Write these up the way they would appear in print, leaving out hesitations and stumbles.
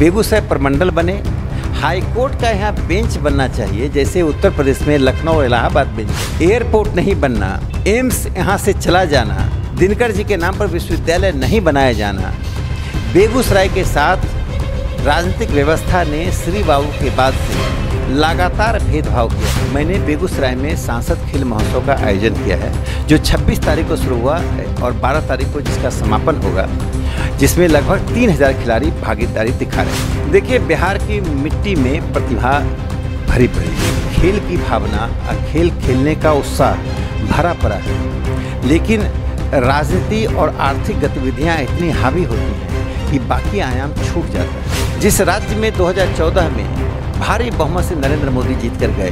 बेगूसराय प्रमंडल बने, high court का यहाँ बेंच बनना चाहिए, जैसे उत्तर प्रदेश में लखनऊ और इलाहाबाद बेंच। एयरपोर्ट नहीं बनना, एम्स यहाँ से चला जाना, दिनकर जी के नाम पर विश्वविद्यालय नहीं बनाया जाना। बेगूसराय के साथ राजनीतिक व्यवस्था ने श्री बाबू के बाद से लगातार भेदभाव किया। मैंने बेगूसराय में सांसद खेल महोत्सव का आयोजन किया है, जो 26 तारीख को शुरू हुआ और 12 तारीख को जिसका समापन होगा, जिसमें लगभग 3000 खिलाड़ी भागीदारी दिखा रहे हैं। देखिए, बिहार की मिट्टी में प्रतिभा भरी पड़ी है, खेल की भावना और खेल खेलने का उत्साह भरा पड़ा है, लेकिन राजनीति और आर्थिक गतिविधियां इतनी हावी होती हैं कि बाकी आयाम छूट जाता है। जिस राज्य में 2014 में भारी बहुमत से नरेंद्र मोदी जीत कर गए,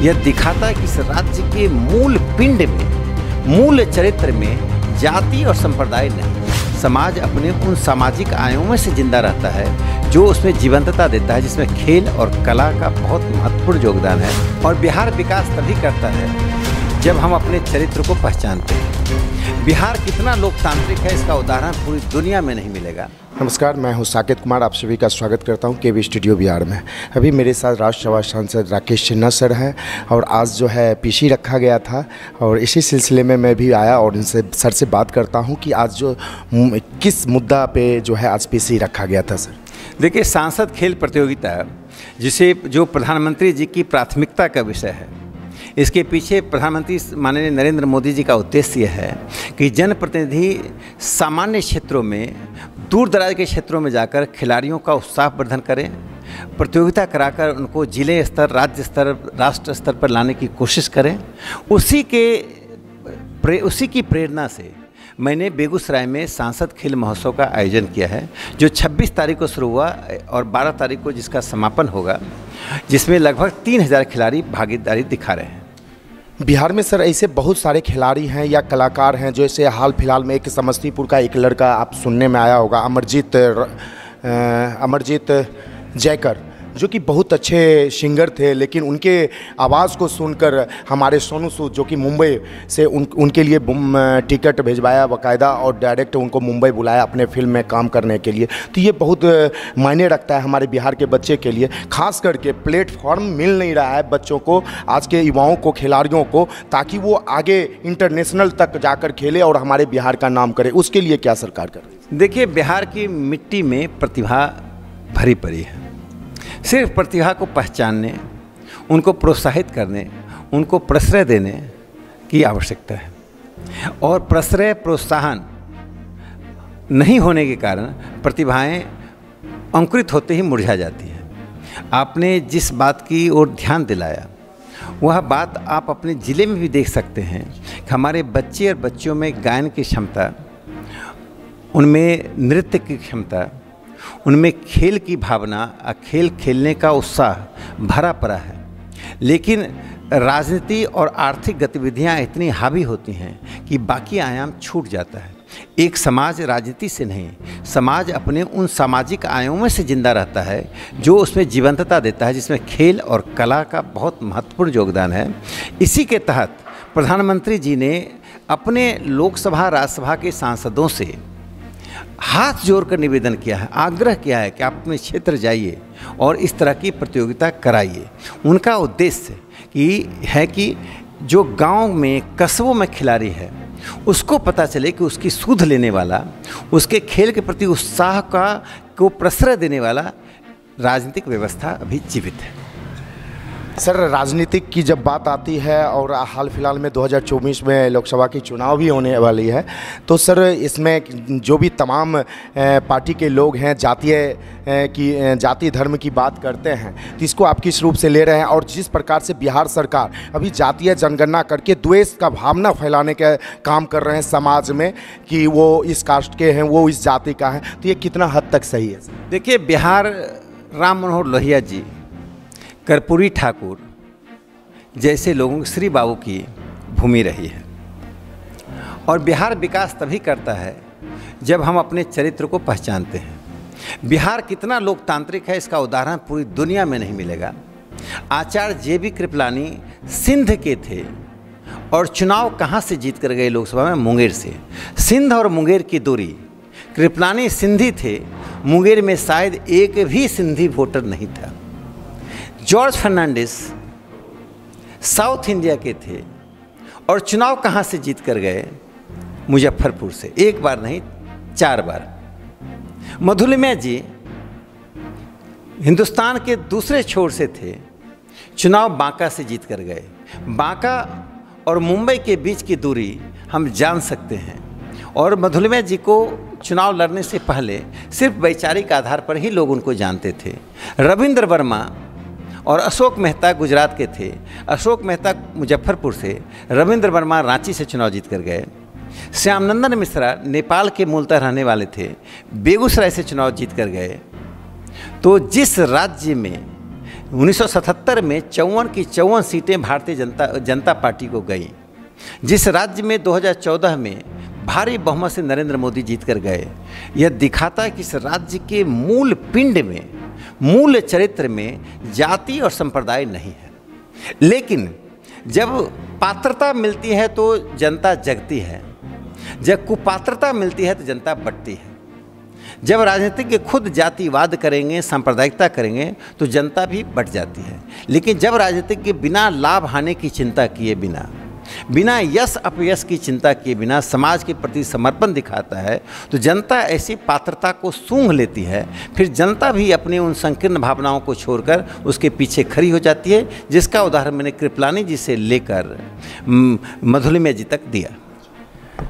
यह दिखाता है कि इस राज्य के मूल पिंड में, मूल चरित्र में जाति और संप्रदाय नहीं, समाज अपने उन सामाजिक आयामों से जिंदा रहता है जो उसमें जीवंतता देता है, जिसमें खेल और कला का बहुत महत्वपूर्ण योगदान है। और बिहार विकास तभी करता है जब हम अपने चरित्र को पहचानते हैं। बिहार कितना लोकतांत्रिक है, इसका उदाहरण पूरी दुनिया में नहीं मिलेगा। नमस्कार, मैं हूं साकेत कुमार, आप सभी का स्वागत करता हूं केवी स्टूडियो बिहार में। अभी मेरे साथ राज्यसभा सांसद राकेश सिन्हा सर हैं और आज जो है पीसी रखा गया था और इसी सिलसिले में मैं भी आया और इनसे सर से बात करता हूं कि आज जो किस मुद्दा पे जो है आज पीसी रखा गया था। सर देखिए, सांसद खेल प्रतियोगिता जिसे जो प्रधानमंत्री जी की प्राथमिकता का विषय है, इसके पीछे प्रधानमंत्री माननीय नरेंद्र मोदी जी का उद्देश्य यह है कि जनप्रतिनिधि सामान्य क्षेत्रों में, दूर दराज के क्षेत्रों में जाकर खिलाड़ियों का उत्साह वर्धन करें, प्रतियोगिता कराकर उनको जिले स्तर, राज्य स्तर, राष्ट्र स्तर पर लाने की कोशिश करें। उसी की प्रेरणा से मैंने बेगूसराय में सांसद खेल महोत्सव का आयोजन किया है, जो 26 तारीख को शुरू हुआ और 12 तारीख को जिसका समापन होगा, जिसमें लगभग 3000 खिलाड़ी भागीदारी दिखा रहे हैं। बिहार में सर ऐसे बहुत सारे खिलाड़ी हैं या कलाकार हैं, जैसे हाल फिलहाल में एक समस्तीपुर का एक लड़का आप सुनने में आया होगा, अमरजीत जयकर, जो कि बहुत अच्छे सिंगर थे, लेकिन उनके आवाज़ को सुनकर हमारे सोनू सूद जो कि मुंबई से उनके लिए टिकट भिजवाया बाकायदा और डायरेक्ट उनको मुंबई बुलाया अपने फिल्म में काम करने के लिए। तो ये बहुत मायने रखता है हमारे बिहार के बच्चे के लिए, खास करके प्लेटफॉर्म मिल नहीं रहा है बच्चों को, आज के युवाओं को, खिलाड़ियों को, ताकि वो आगे इंटरनेशनल तक जाकर खेले और हमारे बिहार का नाम करे। उसके लिए क्या सरकार करे? देखिए, बिहार की मिट्टी में प्रतिभा भरी पड़ी है। सिर्फ प्रतिभा को पहचानने, उनको प्रोत्साहित करने, उनको प्रश्रय देने की आवश्यकता है। और प्रश्रय, प्रोत्साहन नहीं होने के कारण प्रतिभाएं अंकुरित होते ही मुरझा जाती हैं। आपने जिस बात की ओर ध्यान दिलाया, वह बात आप अपने ज़िले में भी देख सकते हैं कि हमारे बच्चे और बच्चियों में गायन की क्षमता, उनमें नृत्य की क्षमता, उनमें खेल की भावना और खेल खेलने का उत्साह भरा पड़ा है, लेकिन राजनीति और आर्थिक गतिविधियां इतनी हावी होती हैं कि बाकी आयाम छूट जाता है। एक समाज राजनीति से नहीं, समाज अपने उन सामाजिक आयामों से जिंदा रहता है जो उसमें जीवंतता देता है, जिसमें खेल और कला का बहुत महत्वपूर्ण योगदान है। इसी के तहत प्रधानमंत्री जी ने अपने लोकसभा, राज्यसभा के सांसदों से हाथ जोड़कर निवेदन किया है, आग्रह किया है कि आप अपने क्षेत्र जाइए और इस तरह की प्रतियोगिता कराइए। उनका उद्देश्य है कि जो गांव में, कस्बों में खिलाड़ी है, उसको पता चले कि उसकी सुध लेने वाला, उसके खेल के प्रति उत्साह को प्रश्रय देने वाला राजनीतिक व्यवस्था अभी जीवित है। सर, राजनीतिक की जब बात आती है और हाल फिलहाल में 2024 में लोकसभा की चुनाव भी होने वाली है, तो सर इसमें जो भी तमाम पार्टी के लोग हैं जाति धर्म की बात करते हैं, तो इसको आप किस रूप से ले रहे हैं? और जिस प्रकार से बिहार सरकार अभी जातीय जनगणना करके द्वेष का भावना फैलाने का काम कर रहे हैं समाज में कि वो इस कास्ट के हैं, वो इस जाति का है, तो ये कितना हद तक सही है? देखिए, बिहार राम मनोहर लोहिया जी, कर्पूरी ठाकुर जैसे लोगों की, श्री बाबू की भूमि रही है। और बिहार विकास तभी करता है जब हम अपने चरित्र को पहचानते हैं। बिहार कितना लोकतांत्रिक है, इसका उदाहरण पूरी दुनिया में नहीं मिलेगा। आचार्य जे.बी. कृपलानी सिंध के थे और चुनाव कहाँ से जीत कर गए लोकसभा में? मुंगेर से। सिंध और मुंगेर की दूरी, कृपलानी सिंधी थे मुंगेर में शायद एक भी सिंधी वोटर नहीं था। जॉर्ज फर्नांडिस साउथ इंडिया के थे और चुनाव कहाँ से जीत कर गए? मुजफ्फरपुर से, एक बार नहीं 4 बार। मधुलिमा जी हिंदुस्तान के दूसरे छोर से थे, चुनाव बांका से जीत कर गए। बांका और मुंबई के बीच की दूरी हम जान सकते हैं, और मधुलिमा जी को चुनाव लड़ने से पहले सिर्फ वैचारिक आधार पर ही लोग उनको जानते थे। रविंद्र वर्मा और अशोक मेहता गुजरात के थे, अशोक मेहता मुजफ्फरपुर से, रविंद्र वर्मा रांची से चुनाव जीत कर गए। श्यामनंदन मिश्रा नेपाल के मूलतः रहने वाले थे, बेगूसराय से चुनाव जीत कर गए। तो जिस राज्य में 1977 में 54 की 54 सीटें भारतीय जनता पार्टी को गई, जिस राज्य में 2014 में भारी बहुमत से नरेंद्र मोदी जीत कर गए, यह दिखाता है कि इस राज्य के मूल पिंड में, मूल चरित्र में जाति और संप्रदाय नहीं है। लेकिन जब पात्रता मिलती है तो जनता जगती है, जब कुपात्रता मिलती है तो जनता बंटती है। जब राजनीतिज्ञ खुद जातिवाद करेंगे, सांप्रदायिकता करेंगे तो जनता भी बंट जाती है। लेकिन जब राजनीतिज्ञ बिना लाभ हानि की चिंता किए बिना यश अपयश की चिंता किए बिना समाज के प्रति समर्पण दिखाता है तो जनता ऐसी पात्रता को सूंघ लेती है। फिर जनता भी अपनी उन संकीर्ण भावनाओं को छोड़कर उसके पीछे खड़ी हो जाती है, जिसका उदाहरण मैंने कृपलानी जी से लेकर मधुलिमा जी तक दिया।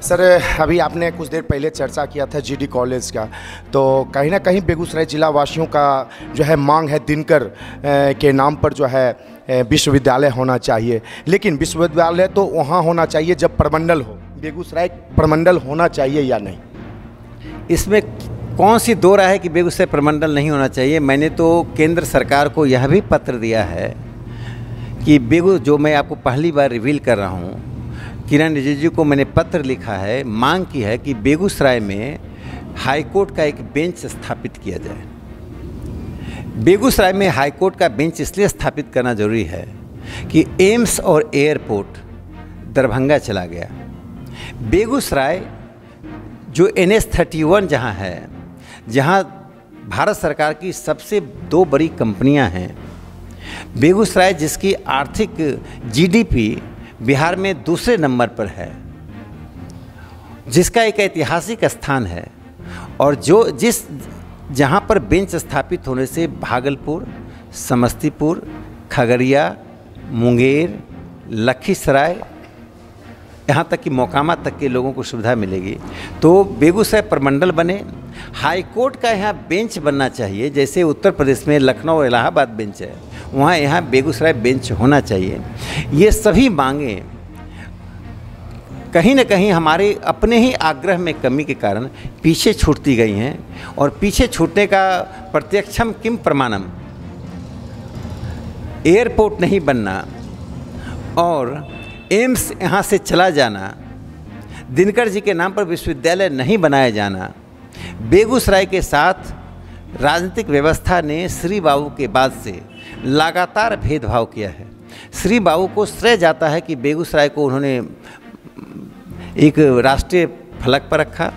सर, अभी आपने कुछ देर पहले चर्चा किया था जीडी कॉलेज का, तो कहीं ना कहीं बेगूसराय जिला वासियों का जो है मांग है दिनकर के नाम पर जो है विश्वविद्यालय होना चाहिए। लेकिन विश्वविद्यालय तो वहाँ होना चाहिए जब प्रमंडल हो, बेगूसराय प्रमंडल होना चाहिए या नहीं? इसमें कौन सी दो राय है कि बेगूसराय प्रमंडल नहीं होना चाहिए? मैंने तो केंद्र सरकार को यह भी पत्र दिया है कि जो मैं आपको पहली बार रिवील कर रहा हूँ, किरण रिजिजू को मैंने पत्र लिखा है, मांग की है कि बेगूसराय में हाईकोर्ट का एक बेंच स्थापित किया जाए। बेगूसराय में हाईकोर्ट का बेंच इसलिए स्थापित करना जरूरी है कि एम्स और एयरपोर्ट दरभंगा चला गया। बेगूसराय जो NH-31 जहाँ है, जहाँ भारत सरकार की सबसे 2 बड़ी कंपनियाँ हैं, बेगूसराय जिसकी आर्थिक GDP बिहार में दूसरे नंबर पर है, जिसका एक ऐतिहासिक स्थान है, और जहाँ पर बेंच स्थापित होने से भागलपुर, समस्तीपुर, खगड़िया, मुंगेर, लखीसराय, यहाँ तक कि मोकामा तक के लोगों को सुविधा मिलेगी। तो बेगूसराय प्रमंडल बने, हाईकोर्ट का यहाँ बेंच बनना चाहिए। जैसे उत्तर प्रदेश में लखनऊ इलाहाबाद बेंच है, वहाँ यहाँ बेगूसराय बेंच होना चाहिए। ये सभी मांगें कहीं न कहीं हमारे अपने ही आग्रह में कमी के कारण पीछे छूटती गई हैं, और पीछे छूटने का प्रत्यक्षम किम प्रमाणम, एयरपोर्ट नहीं बनना और एम्स यहाँ से चला जाना, दिनकर जी के नाम पर विश्वविद्यालय नहीं बनाया जाना, बेगूसराय के साथ राजनीतिक व्यवस्था ने श्री बाबू के बाद से लगातार भेदभाव किया है। श्री बाबू को श्रेय जाता है कि बेगूसराय को उन्होंने एक राष्ट्रीय फलक पर रखा।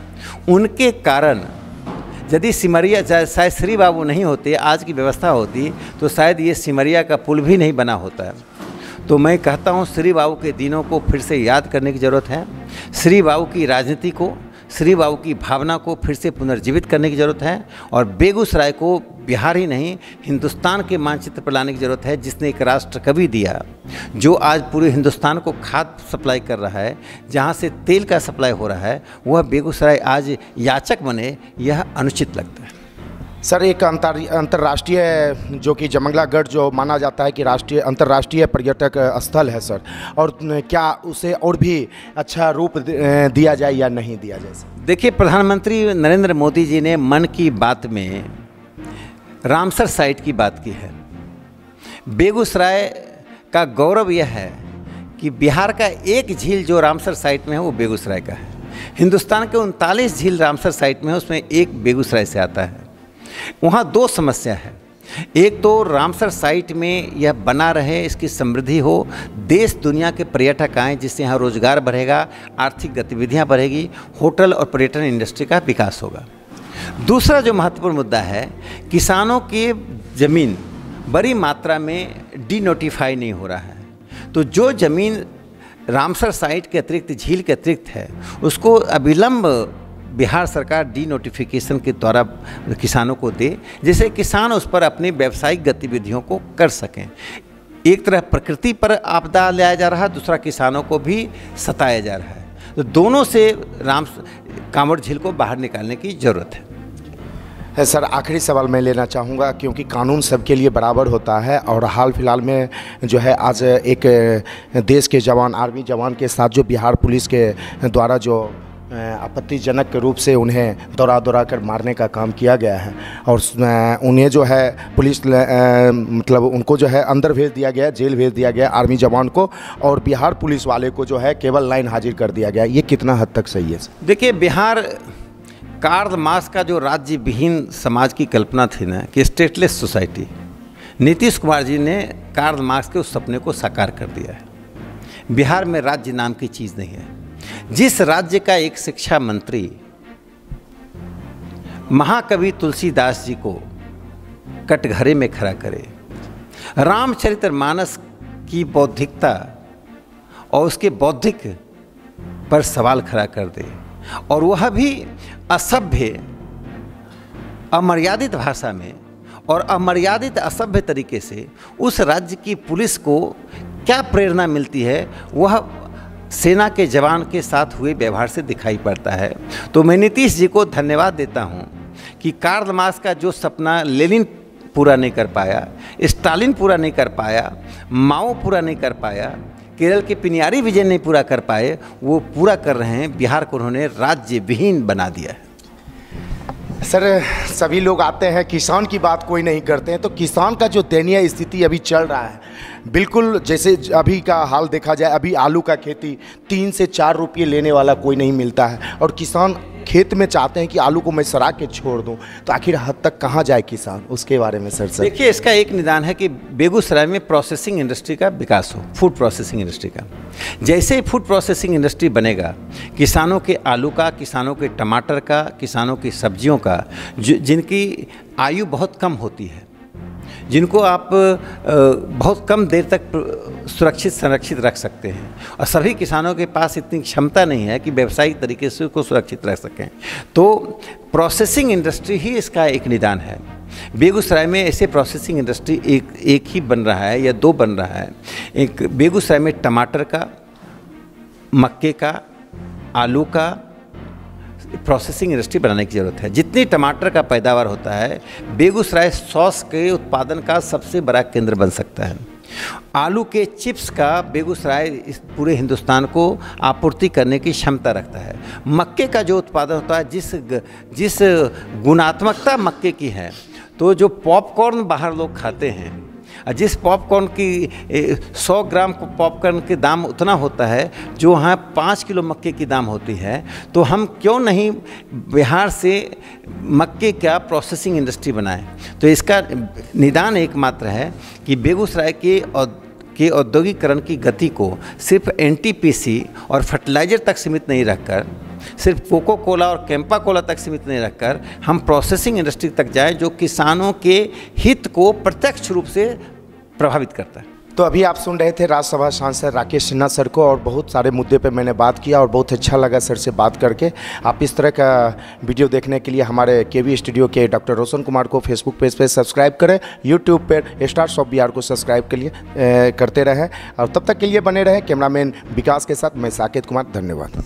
उनके कारण यदि सिमरिया, शायद श्री बाबू नहीं होते, आज की व्यवस्था होती तो शायद ये सिमरिया का पुल भी नहीं बना होता। तो मैं कहता हूँ श्री बाबू के दिनों को फिर से याद करने की ज़रूरत है। श्री बाबू की राजनीति को, श्री बाबू की भावना को फिर से पुनर्जीवित करने की ज़रूरत है, और बेगूसराय को बिहार ही नहीं हिंदुस्तान के मानचित्र पर लाने की ज़रूरत है, जिसने एक राष्ट्र कवि दिया, जो आज पूरे हिंदुस्तान को खाद्य सप्लाई कर रहा है, जहाँ से तेल का सप्लाई हो रहा है, वह बेगूसराय आज याचक बने, यह अनुचित लगता है। सर, एक अंतर्राष्ट्रीय जो कि जयमंगलागढ़ जो माना जाता है कि अंतर्राष्ट्रीय पर्यटक स्थल है सर, और क्या उसे और भी अच्छा रूप दिया जाए या नहीं दिया जाए? देखिए, प्रधानमंत्री नरेंद्र मोदी जी ने मन की बात में रामसर साइट की बात की है। बेगूसराय का गौरव यह है कि बिहार का एक झील जो रामसर साइट में है वो बेगूसराय का है। हिंदुस्तान के 39 झील रामसर साइट में है, उसमें एक बेगूसराय से आता है। वहाँ 2 समस्या है। एक तो रामसर साइट में यह बना रहे, इसकी समृद्धि हो, देश दुनिया के पर्यटक आएँ, जिससे यहाँ रोजगार बढ़ेगा, आर्थिक गतिविधियाँ बढ़ेगी, होटल और पर्यटन इंडस्ट्री का विकास होगा। दूसरा जो महत्वपूर्ण मुद्दा है, किसानों की ज़मीन बड़ी मात्रा में डीनोटिफाई नहीं हो रहा है। तो जो ज़मीन रामसर साइट के अतिरिक्त, झील के अतिरिक्त है, उसको अविलंब बिहार सरकार डीनोटिफिकेशन के द्वारा किसानों को दे, जिससे किसान उस पर अपनी व्यावसायिक गतिविधियों को कर सकें। एक तरह प्रकृति पर आपदा लाया जा रहा है, दूसरा किसानों को भी सताया जा रहा है। तो दोनों से कांवड़ झील को बाहर निकालने की ज़रूरत है। सर, आखिरी सवाल मैं लेना चाहूँगा, क्योंकि कानून सबके लिए बराबर होता है और हाल फिलहाल में जो है आज एक देश के जवान, आर्मी जवान के साथ जो बिहार पुलिस के द्वारा जो आपत्तिजनक रूप से उन्हें दौड़ा कर मारने का काम किया गया है और उन्हें जो है पुलिस मतलब उनको जो है अंदर भेज दिया गया, जेल भेज दिया गया आर्मी जवान को, और बिहार पुलिस वाले को जो है केवल लाइन हाजिर कर दिया गया। ये कितना हद तक सही है? देखिए, बिहार कार्ल मार्क्स का जो राज्य विहीन समाज की कल्पना थी ना, कि स्टेटलेस सोसाइटी, नीतीश कुमार जी ने कार्ल मार्क्स के उस सपने को साकार कर दिया है। बिहार में राज्य नाम की चीज़ नहीं है। जिस राज्य का एक शिक्षा मंत्री महाकवि तुलसीदास जी को कटघरे में खड़ा करे, रामचरितमानस की बौद्धिकता और उसके बौद्धिक पर सवाल खड़ा कर दे, और वह भी असभ्य, अमर्यादित भाषा में और अमर्यादित असभ्य तरीके से, उस राज्य की पुलिस को क्या प्रेरणा मिलती है वह सेना के जवान के साथ हुए व्यवहार से दिखाई पड़ता है। तो मैं नीतीश जी को धन्यवाद देता हूं कि कार्ल मार्क्स का जो सपना लेनिन पूरा नहीं कर पाया, स्टालिन पूरा नहीं कर पाया, माओ पूरा नहीं कर पाया, केरल के पिनियारी विजयन नहीं पूरा कर पाए, वो पूरा कर रहे हैं। बिहार को उन्होंने राज्य विहीन बना दिया है। सर, सभी लोग आते हैं, किसान की बात कोई नहीं करते हैं, तो किसान का जो दयनीय स्थिति अभी चल रहा है, बिल्कुल जैसे अभी का हाल देखा जाए, अभी आलू का खेती 3 से 4 रुपये लेने वाला कोई नहीं मिलता है और किसान खेत में चाहते हैं कि आलू को मैं सड़ा के छोड़ दूं, तो आखिर हद तक कहाँ जाए किसान? उसके बारे में सर देखिए, इसका एक निदान है कि बेगूसराय में प्रोसेसिंग इंडस्ट्री का विकास हो, फूड प्रोसेसिंग इंडस्ट्री का। जैसे ही फूड प्रोसेसिंग इंडस्ट्री बनेगा, किसानों के आलू का, किसानों के टमाटर का, किसानों की सब्जियों का, जिनकी आयु बहुत कम होती है, जिनको आप बहुत कम देर तक सुरक्षित संरक्षित रख सकते हैं, और सभी किसानों के पास इतनी क्षमता नहीं है कि व्यावसायिक तरीके से उसको सुरक्षित रख सकें, तो प्रोसेसिंग इंडस्ट्री ही इसका एक निदान है। बेगूसराय में ऐसे प्रोसेसिंग इंडस्ट्री एक ही बन रहा है या 2 बन रहा है। एक बेगूसराय में टमाटर का, मक्के का, आलू का प्रोसेसिंग इंडस्ट्री बनाने की ज़रूरत है। जितनी टमाटर का पैदावार होता है, बेगूसराय सॉस के उत्पादन का सबसे बड़ा केंद्र बन सकता है। आलू के चिप्स का बेगूसराय इस पूरे हिंदुस्तान को आपूर्ति करने की क्षमता रखता है। मक्के का जो उत्पादन होता है, जिस गुणात्मकता मक्के की है, तो जो पॉपकॉर्न बाहर लोग खाते हैं, जिस पॉपकॉर्न की 100 ग्राम पॉपकॉर्न के दाम उतना होता है जो वहाँ 5 किलो मक्के की दाम होती है, तो हम क्यों नहीं बिहार से मक्के का प्रोसेसिंग इंडस्ट्री बनाएं? तो इसका निदान एकमात्र है कि बेगूसराय के औद्योगिकरण की गति को सिर्फ एनटीपीसी और फर्टिलाइज़र तक सीमित नहीं रखकर, सिर्फ कोको कोला और कैंपा कोला तक सीमित नहीं रखकर, हम प्रोसेसिंग इंडस्ट्री तक जाएं जो किसानों के हित को प्रत्यक्ष रूप से प्रभावित करता है। तो अभी आप सुन रहे थे राज्यसभा सांसद राकेश सिन्हा सर को, और बहुत सारे मुद्दे पे मैंने बात किया और बहुत अच्छा लगा सर से बात करके। आप इस तरह का वीडियो देखने के लिए हमारे केवी स्टूडियो के डॉक्टर रोशन कुमार को फेसबुक पेज पे सब्सक्राइब करें, यूट्यूब पर स्टार्स ऑफ बिहार को सब्सक्राइब के लिए करते रहें, और तब तक के लिए बने रहें। कैमरामैन विकास के साथ मैं साकेत कुमार, धन्यवाद।